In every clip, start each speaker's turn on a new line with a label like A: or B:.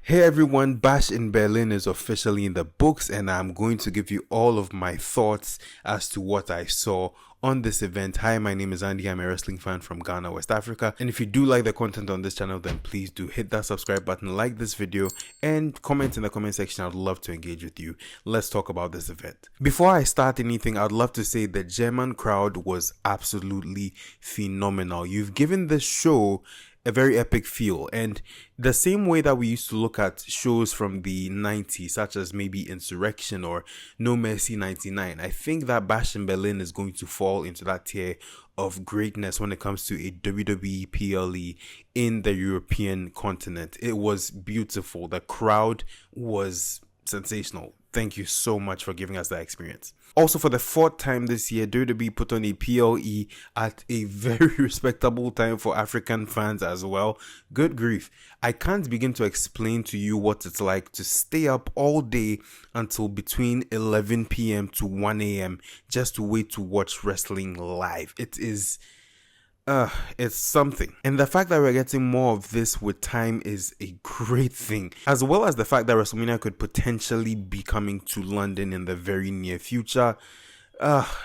A: Hey everyone, Bash in Berlin is officially in the books and I'm going to give you all of my thoughts as to what I saw on this event. Hi, my name is Andy. I'm a wrestling fan from Ghana, West Africa. And if you do like the content on this channel, then please do hit that subscribe button, like this video, and comment in the comment section. I'd love to engage with you. Let's talk about this event. Before I start anything, I'd love to say the German crowd was absolutely phenomenal. You've given this show a very epic feel, and the same way that we used to look at shows from the 90s, such as maybe Insurrection or No Mercy 99, I think that Bash in Berlin is going to fall into that tier of greatness when it comes to a WWE PLE in the European continent. It was beautiful. The crowd was sensational. Thank you so much for giving us that experience. Also, for the fourth time this year, WWE put on a PLE at a very respectable time for African fans as well. Good grief. I can't begin to explain to you what it's like to stay up all day until between 11 p.m. to 1 a.m. just to wait to watch wrestling live. It's something. And the fact that we're getting more of this with time is a great thing, as well as the fact that WrestleMania could potentially be coming to London in the very near future.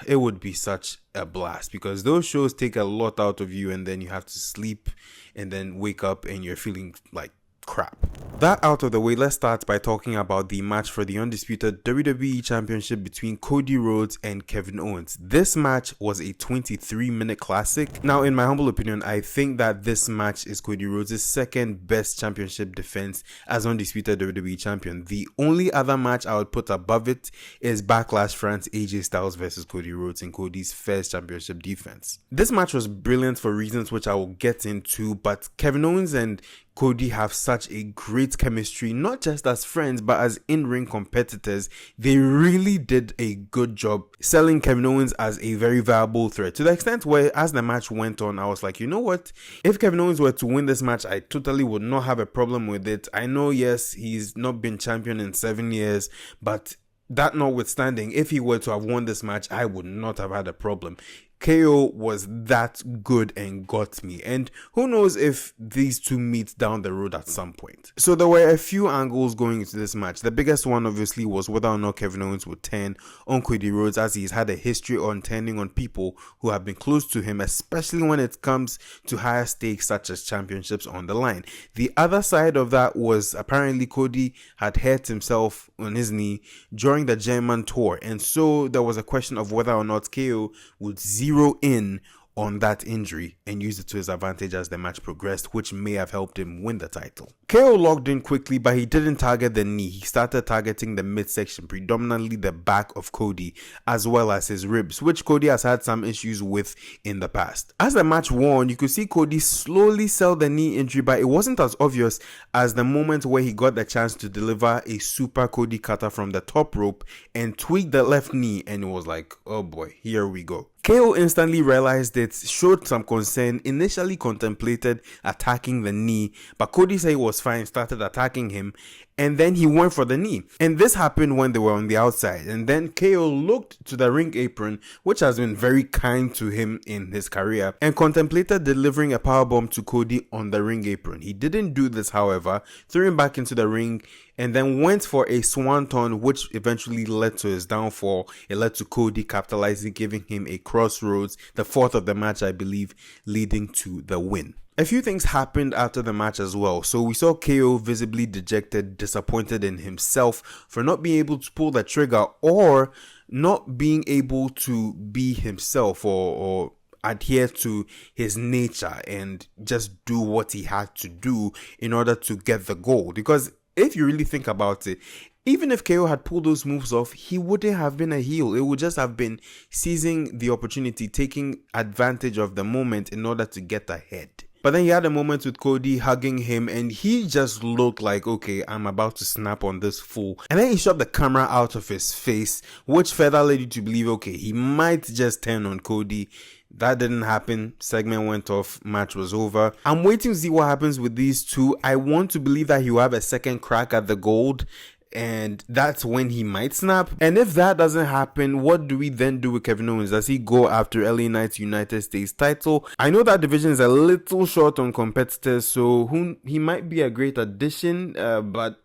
A: It would be such a blast because those shows take a lot out of you, and then you have to sleep and then wake up and you're feeling like crap. That out of the way, let's start by talking about the match for the undisputed WWE Championship between Cody Rhodes and Kevin Owens. This match was a 23-minute classic. Now, in my humble opinion, I think that this match is Cody Rhodes' second best championship defense as undisputed WWE champion. The only other match I would put above it is Backlash France AJ Styles versus Cody Rhodes in Cody's first championship defense. This match was brilliant for reasons which I will get into, but Kevin Owens and Cody have such a great chemistry, not just as friends, but as in-ring competitors. They really did a good job selling Kevin Owens as a very viable threat, to the extent where as the match went on, I was like, you know what? If Kevin Owens were to win this match, I totally would not have a problem with it. I know, yes, he's not been champion in 7 years, but that notwithstanding, if he were to have won this match, I would not have had a problem. KO was that good and got me, and who knows if these two meet down the road at some point. So there were a few angles going into this match. The biggest one obviously was whether or not Kevin Owens would turn on Cody Rhodes, as he's had a history on turning on people who have been close to him, especially when it comes to higher stakes such as championships on the line. The other side of that was apparently Cody had hurt himself on his knee during the German tour, and so there was a question of whether or not KO would zero in on that injury and use it to his advantage as the match progressed, which may have helped him win the title. KO logged in quickly, but he didn't target the knee. He started targeting the midsection, predominantly the back of Cody, as well as his ribs, which Cody has had some issues with in the past. As the match wore on, you could see Cody slowly sell the knee injury, but it wasn't as obvious as the moment where he got the chance to deliver a super Cody cutter from the top rope and tweak the left knee, and it was like, oh boy, here we go. KO instantly realized it, showed some concern, initially contemplated attacking the knee, but Cody said he was fine, started attacking him, and then he went for the knee. And this happened when they were on the outside, and then KO looked to the ring apron, which has been very kind to him in his career, and contemplated delivering a powerbomb to Cody on the ring apron. He didn't do this, however, threw him back into the ring, and then went for a swanton, which eventually led to his downfall. It led to Cody capitalizing, giving him a crossroads, the fourth of the match, I believe, leading to the win. A few things happened after the match as well. So we saw KO visibly dejected, disappointed in himself for not being able to pull the trigger or not being able to be himself or adhere to his nature and just do what he had to do in order to get the goal. Because if you really think about it, even if KO had pulled those moves off, he wouldn't have been a heel. It would just have been seizing the opportunity, taking advantage of the moment in order to get ahead. But then he had a moment with Cody hugging him, and he just looked like, okay, I'm about to snap on this fool. And then he shot the camera out of his face, which further led you to believe, okay, he might just turn on Cody. That didn't happen. Segment went off. Match was over. I'm waiting to see what happens with these two. I want to believe that he'll have a second crack at the gold. and that's when he might snap. And if that doesn't happen, what do we then do with Kevin Owens? Does he go after LA Knight's United States title? I know that division is a little short on competitors, so he might be a great addition, but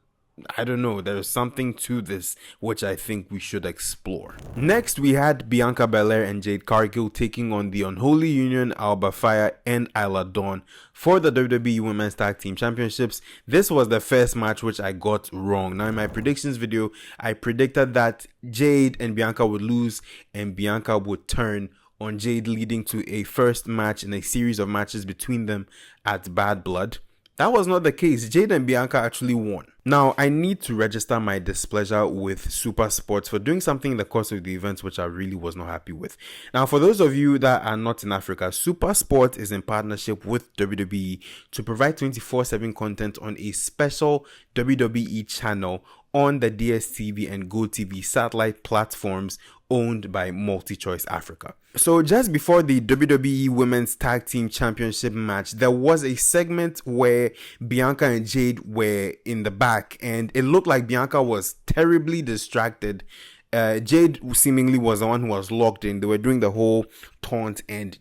A: I don't know, there's something to this which I think we should explore. Next, we had Bianca Belair and Jade Cargill taking on the Unholy Union, Alba Fire, and Isla Dawn for the WWE Women's Tag Team Championships. This was the first match which I got wrong. Now, in my predictions video, I predicted that Jade and Bianca would lose and Bianca would turn on Jade, leading to a first match in a series of matches between them at Bad Blood. That was not the case. Jade and Bianca actually won. Now, I need to register my displeasure with Super Sports for doing something in the course of the event which I really was not happy with. Now, for those of you that are not in Africa, Super Sports is in partnership with WWE to provide 24/7 content on a special WWE channel on the DSTV and GoTV satellite platforms owned by MultiChoice Africa. So just before the WWE Women's Tag Team Championship match, there was a segment where Bianca and Jade were in the back, and it looked like Bianca was terribly distracted. Jade seemingly was the one who was locked in. They were doing the whole taunt, and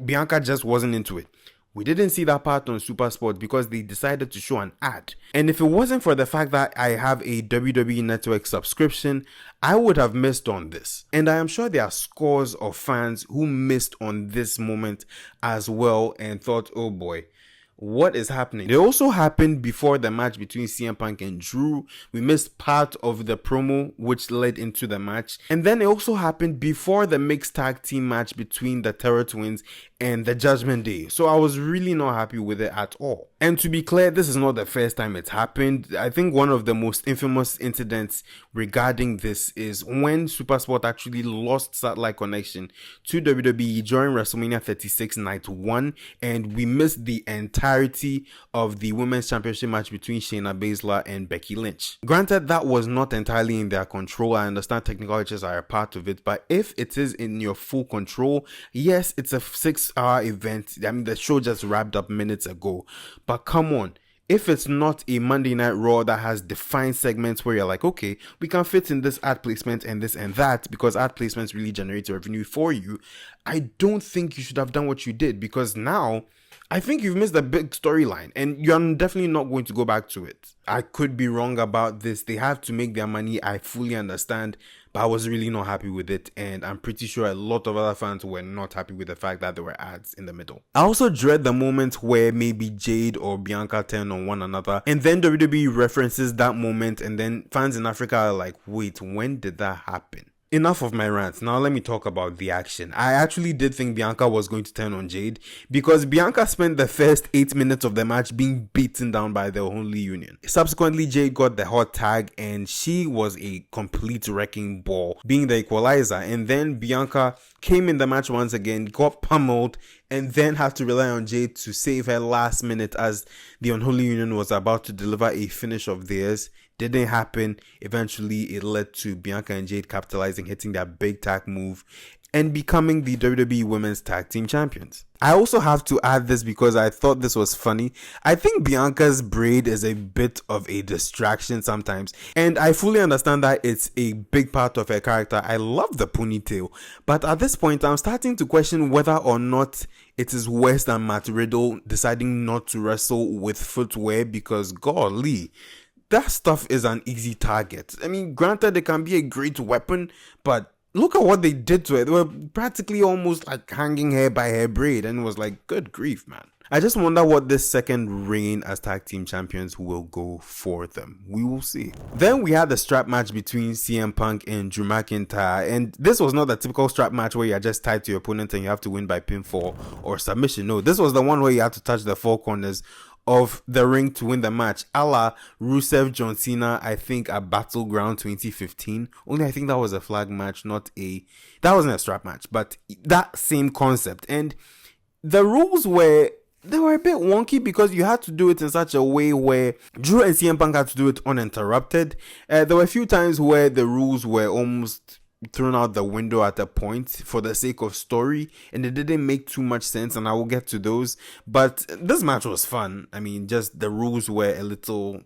A: Bianca just wasn't into it. We didn't see that part on Super Sports because they decided to show an ad. And if it wasn't for the fact that I have a WWE Network subscription, I would have missed on this. And I am sure there are scores of fans who missed on this moment as well and thought, oh boy, what is happening? It also happened before the match between CM Punk and Drew. We missed part of the promo which led into the match. And then it also happened before the mixed tag team match between the Terror Twins and the Judgment Day. So I was really not happy with it at all. And to be clear, this is not the first time it's happened. I think one of the most infamous incidents regarding this is when SuperSport actually lost satellite connection to WWE during WrestleMania 36 Night 1, and we missed the entirety of the Women's Championship match between Shayna Baszler and Becky Lynch. Granted, that was not entirely in their control. I understand technical glitches are a part of it, but if it is in your full control, yes, it's a 6-hour event. I mean, the show just wrapped up minutes ago. But come on, if it's not a Monday Night Raw that has defined segments where you're like, okay, we can fit in this ad placement and this and that because ad placements really generate revenue for you, I don't think you should have done what you did, because now I think you've missed a big storyline and you're definitely not going to go back to it. I could be wrong about this. They have to make their money. I fully understand, but I was really not happy with it. And I'm pretty sure a lot of other fans were not happy with the fact that there were ads in the middle. I also dread the moment where maybe Jade or Bianca turn on one another and then WWE references that moment and then fans in Africa are like, wait, when did that happen? Enough of my rants. Now let me talk about the action. I actually did think Bianca was going to turn on Jade because Bianca spent the first 8 minutes of the match being beaten down by the Unholy Union. Subsequently, Jade got the hot tag and she was a complete wrecking ball, being the equalizer. And then Bianca came in the match once again, got pummeled, and then had to rely on Jade to save her last minute as the Unholy Union was about to deliver a finish of theirs. Didn't happen. Eventually, it led to Bianca and Jade capitalizing, hitting their big tag move, and becoming the WWE Women's Tag Team Champions. I also have to add this because I thought this was funny. I think Bianca's braid is a bit of a distraction sometimes, and I fully understand that it's a big part of her character. I love the ponytail, but at this point, I'm starting to question whether or not it is worse than Matt Riddle deciding not to wrestle with footwear, because golly, that stuff is an easy target. I mean, granted, it can be a great weapon, but look at what they did to it. They were practically almost like hanging her by her braid, and it was like, good grief, man. I just wonder what this second reign as tag team champions will go for them. We will see. Then we had the strap match between CM Punk and Drew McIntyre, and this was not the typical strap match where you're just tied to your opponent and you have to win by pinfall or submission. No, this was the one where you had to touch the four corners of the ring to win the match, a la Rusev John Cena, I think, at Battleground 2015. Only I think that was a flag match, that wasn't a strap match, but that same concept. And the rules were a bit wonky because you had to do it in such a way where Drew and CM Punk had to do it uninterrupted. There were a few times where the rules were almost thrown out the window at a point for the sake of story, and it didn't make too much sense, and I will get to those. But this match was fun. I mean, just the rules were a little,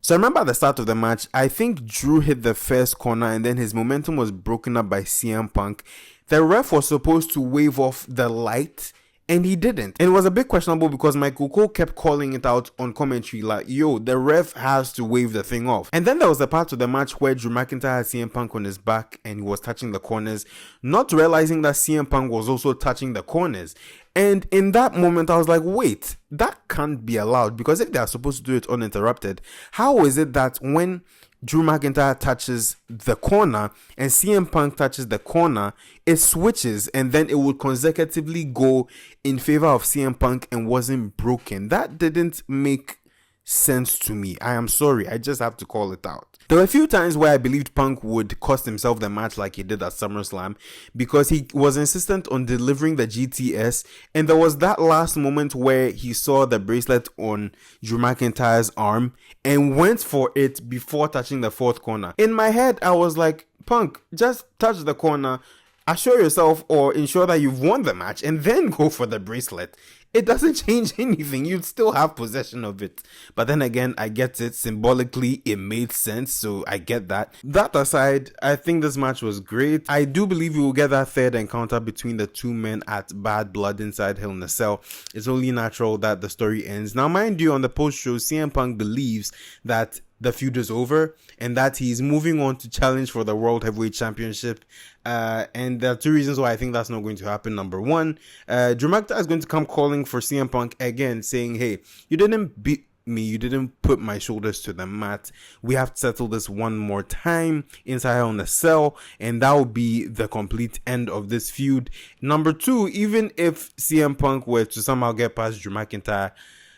A: So I remember at the start of the match, I think Drew hit the first corner and then his momentum was broken up by CM Punk. The ref was supposed to wave off the light and he didn't. And it was a bit questionable because Michael Cole kept calling it out on commentary like, yo, the ref has to wave the thing off. And then there was a part of the match where Drew McIntyre had CM Punk on his back and he was touching the corners, not realizing that CM Punk was also touching the corners. And in that moment, I was like, wait, that can't be allowed, because if they are supposed to do it uninterrupted, how is it that when Drew McIntyre touches the corner and CM Punk touches the corner, it switches and then it would consecutively go in favor of CM Punk and wasn't broken? That didn't make sense to me. I am sorry, I just have to call it out. There were a few times where I believed Punk would cost himself the match like he did at SummerSlam, because he was insistent on delivering the GTS, and there was that last moment where he saw the bracelet on Drew McIntyre's arm and went for it before touching the fourth corner. In my head, I was like, Punk, just touch the corner, assure yourself or ensure that you've won the match, and then go for the bracelet. It doesn't change anything. You'd still have possession of it. But then again, I get it. Symbolically, it made sense. So I get that. That aside, I think this match was great. I do believe we will get that third encounter between the two men at Bad Blood inside Hell in a Cell. It's only natural that the story ends. Now, mind you, on the post-show, CM Punk believes that the feud is over and that he's moving on to challenge for the World Heavyweight Championship. And there are two reasons why I think that's not going to happen. Number one, Drew McIntyre is going to come calling for CM Punk again, saying, hey, you didn't beat me, you didn't put my shoulders to the mat. We have to settle this one more time inside Hell in a Cell, and that will be the complete end of this feud. Number two, even if CM Punk were to somehow get past Drew McIntyre,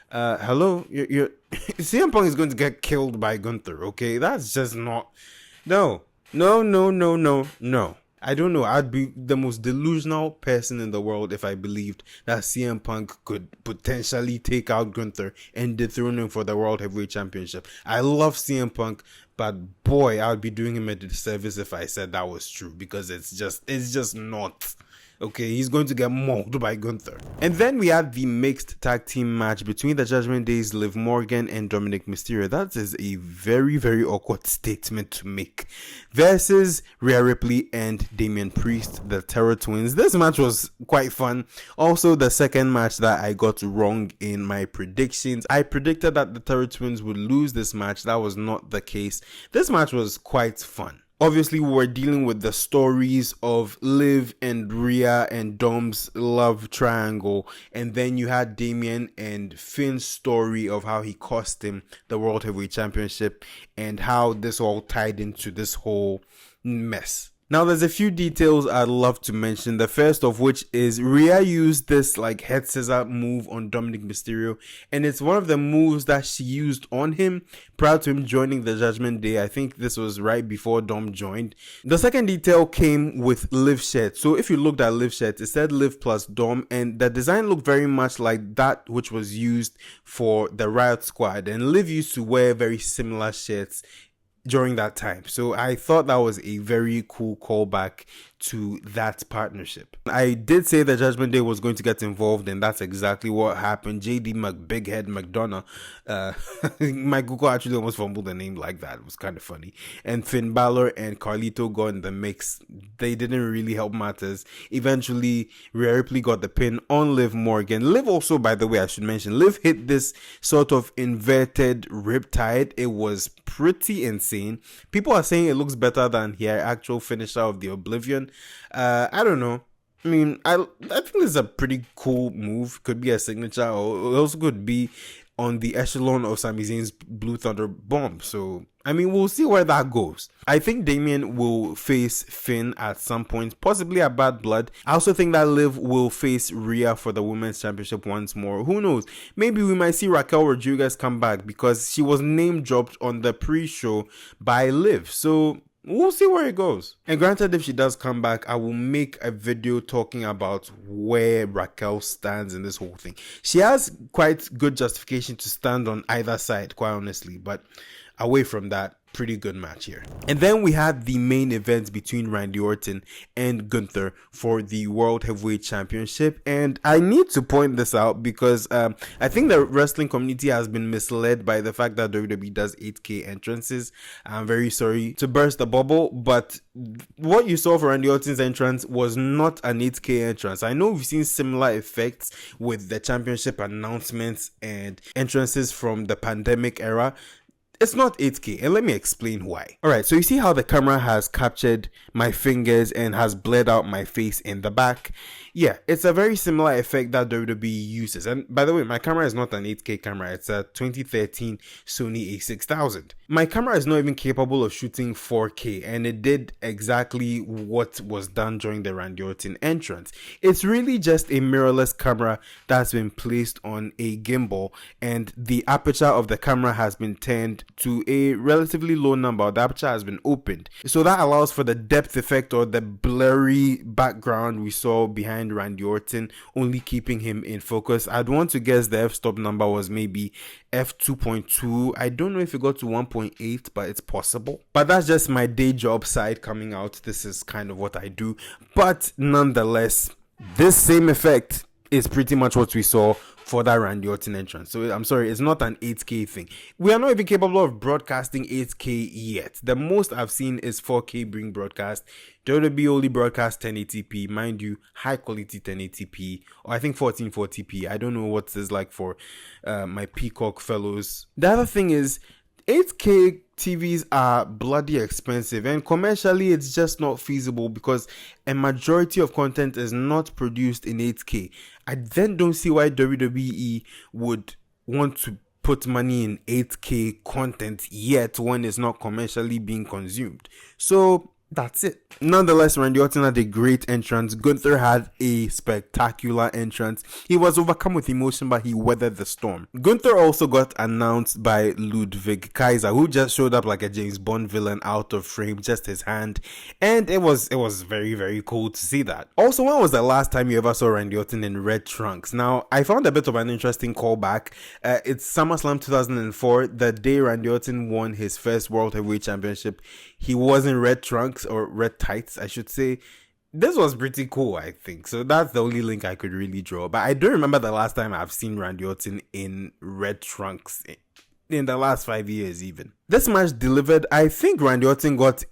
A: hello, you're CM Punk is going to get killed by Gunther, okay? That's just not, no. I don't know. I'd be the most delusional person in the world if I believed that CM Punk could potentially take out Gunther and dethrone him for the World Heavyweight Championship. I love CM Punk, but boy, I would be doing him a disservice if I said that was true, because it's just not. Okay, he's going to get mauled by Gunther. And then we had the mixed tag team match between the Judgment Day's Liv Morgan and Dominic Mysterio. That is a very, very awkward statement to make. Versus Rhea Ripley and Damian Priest, the Terror Twins. This match was quite fun. Also, the second match that I got wrong in my predictions. I predicted that the Terror Twins would lose this match. That was not the case. This match was quite fun. Obviously, we were dealing with the stories of Liv and Rhea and Dom's love triangle. And then you had Damian and Finn's story of how he cost him the World Heavyweight Championship and how this all tied into this whole mess. Now, there's a few details I'd love to mention. The first of which is Rhea used this like head scissor move on Dominic Mysterio, and it's one of the moves that she used on him prior to him joining the Judgment Day. I think this was right before Dom joined. The second detail came with Liv's shirt. So if you looked at Liv's shirt, it said Liv plus Dom, and the design looked very much like that which was used for the Riot Squad, and Liv used to wear very similar shirts during that time. So I thought that was a very cool callback to that partnership. I did say the Judgment Day was going to get involved, and that's exactly what happened. JD McBighead McDonough, my Google actually almost fumbled the name like that. It was kind of funny. And Finn Balor and Carlito got in the mix. They didn't really help matters. Eventually, Rhea Ripley got the pin on Liv Morgan. Liv also, by the way, I should mention, Liv hit this sort of inverted riptide. It was pretty insane. People are saying it looks better than her actual finisher of the Oblivion. I don't know. I mean, I think this is a pretty cool move. Could be a signature, or it also could be on the echelon of Sami Zayn's Blue Thunder Bomb. So, I mean, we'll see where that goes. I think Damian will face Finn at some point, possibly at Bad Blood. I also think that Liv will face Rhea for the Women's Championship once more. Who knows? Maybe we might see Raquel Rodriguez come back, because she was name dropped on the pre-show by Liv. So we'll see where it goes. And granted, if she does come back, I will make a video talking about where Raquel stands in this whole thing. She has quite good justification to stand on either side, quite honestly. But away from that, pretty good match here. And then we had the main event between Randy Orton and Gunther for the World Heavyweight Championship. And I need to point this out because I think the wrestling community has been misled by the fact that WWE does 8K entrances. I'm very sorry to burst the bubble, but what you saw for Randy Orton's entrance was not an 8K entrance. I know we've seen similar effects with the championship announcements and entrances from the pandemic era. It's not 8K, and let me explain why. Alright, so you see how the camera has captured my fingers and has blurred out my face in the back? Yeah, it's a very similar effect that WWE uses. And by the way, my camera is not an 8K camera, it's a 2013 Sony a6000. My camera is not even capable of shooting 4K, and it did exactly what was done during the Randy Orton entrance. It's really just a mirrorless camera that's been placed on a gimbal, and the aperture of the camera has been turned to a relatively low number. The aperture has been opened, so that allows for the depth effect or the blurry background we saw behind Randy Orton, only keeping him in focus. I'd want to guess the f-stop number was maybe f2.2. I don't know if it got to 1.8, but it's possible. But that's just my day job side coming out. This is kind of what I do, but nonetheless, this same effect is pretty much what we saw for that Randy Orton entrance. So I'm sorry, it's not an 8K thing. We are not even capable of broadcasting 8K yet. The most I've seen is 4K being broadcast. WWE only broadcast 1080p, mind you, high quality 1080p, or I think 1440p. I don't know what this is like for my Peacock fellows. The other thing is, 8K TVs are bloody expensive, and commercially it's just not feasible because a majority of content is not produced in 8K. I then don't see why WWE would want to put money in 8K content yet when it's not commercially being consumed. So that's it. Nonetheless, Randy Orton had a great entrance. Gunther had a spectacular entrance. He was overcome with emotion, but he weathered the storm. Gunther also got announced by Ludwig Kaiser, who just showed up like a James Bond villain out of frame, just his hand. And it was very, very cool to see that. Also, when was the last time you ever saw Randy Orton in red trunks? Now, I found a bit of an interesting callback. It's SummerSlam 2004, the day Randy Orton won his first World Heavyweight Championship. He was in red trunks, or red tights, I should say. This was pretty cool, I think. So that's the only link I could really draw. But I don't remember the last time I've seen Randy Orton in red trunks in the last 5 years even. This match delivered. I think Randy Orton got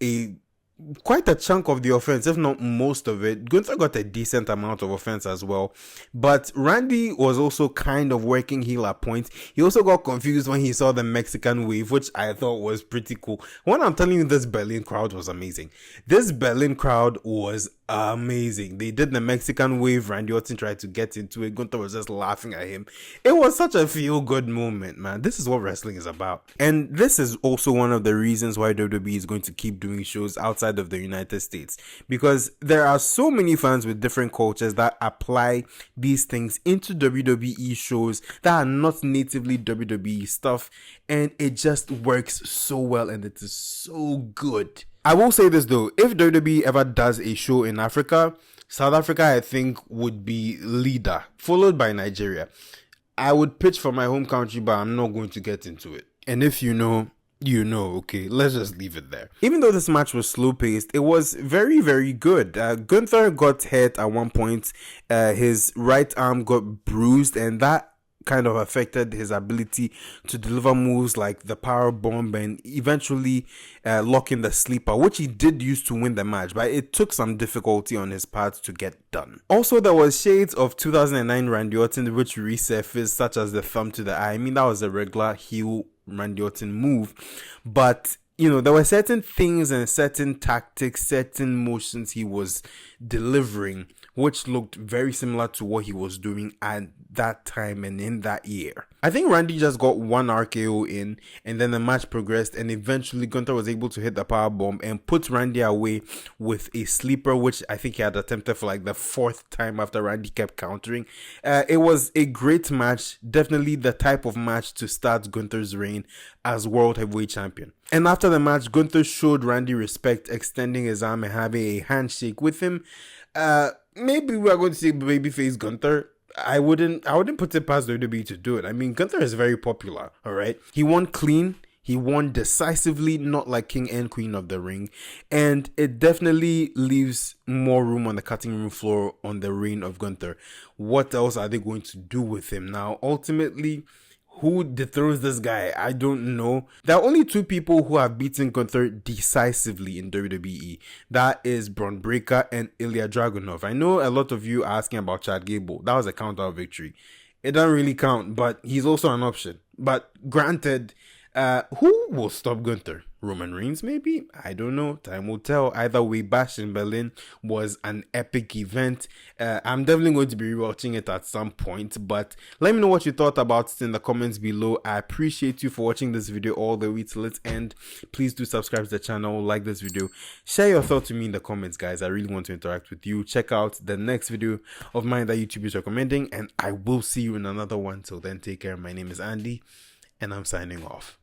A: quite a chunk of the offense, if not most of it. Gunther got a decent amount of offense as well, but Randy was also kind of working heel at points. He also got confused when he saw the Mexican wave, which I thought was pretty cool. When I'm telling you, this Berlin crowd was amazing. This Berlin crowd was amazing. They did the Mexican wave. Randy Orton tried to get into it. Gunther was just laughing at him. It was such a feel-good moment, man. This is what wrestling is about. And this is also one of the reasons why WWE is going to keep doing shows outside of the United States, because there are so many fans with different cultures that apply these things into WWE shows that are not natively WWE stuff, and it just works so well and it is so good. I will say this though, if WWE ever does a show in Africa, South Africa I think would be leader, followed by Nigeria. I would pitch for my home country, but I'm not going to get into it. And if you know, okay, let's just leave it there. Even though this match was slow paced, it was very, very good. Gunther got hit at one point. His right arm got bruised, and that kind of affected his ability to deliver moves like the power bomb and eventually locking the sleeper, which he did use to win the match, but it took some difficulty on his part to get done. Also, there was shades of 2009 Randy Orton which resurfaced, such as the thumb to the eye. I mean, that was a regular heel Randy Orton move, but you know, there were certain things and certain tactics, certain motions he was delivering which looked very similar to what he was doing at that time and in that year. I think Randy just got one RKO in, and then the match progressed, and eventually Gunther was able to hit the power bomb and put Randy away with a sleeper, which I think he had attempted for like the fourth time after Randy kept countering. It was a great match, definitely the type of match to start Gunther's reign as World Heavyweight Champion. And after the match, Gunther showed Randy respect, extending his arm and having a handshake with him. Maybe we are going to see babyface Gunther. I wouldn't put it past WWE to do it. I mean, Gunther is very popular, all right? He won clean. He won decisively, not like king and queen of the ring. And it definitely leaves more room on the cutting room floor on the reign of Gunther. What else are they going to do with him? Now, ultimately, who dethrones this guy? I don't know. There are only two people who have beaten Gunther decisively in WWE. That is Braun Breaker and Ilya Dragunov. I know a lot of you are asking about Chad Gable. That was a count-out victory. It doesn't really count, but he's also an option. But granted, who will stop Gunther? Roman Reigns, maybe? I don't know. Time will tell. Either way, Bash in Berlin was an epic event. I'm definitely going to be rewatching it at some point, but let me know what you thought about it in the comments below. I appreciate you for watching this video all the way till its end. Please do subscribe to the channel, like this video, share your thoughts with me in the comments, guys. I really want to interact with you. Check out the next video of mine that YouTube is recommending, and I will see you in another one. Till then, take care. My name is Andy, and I'm signing off.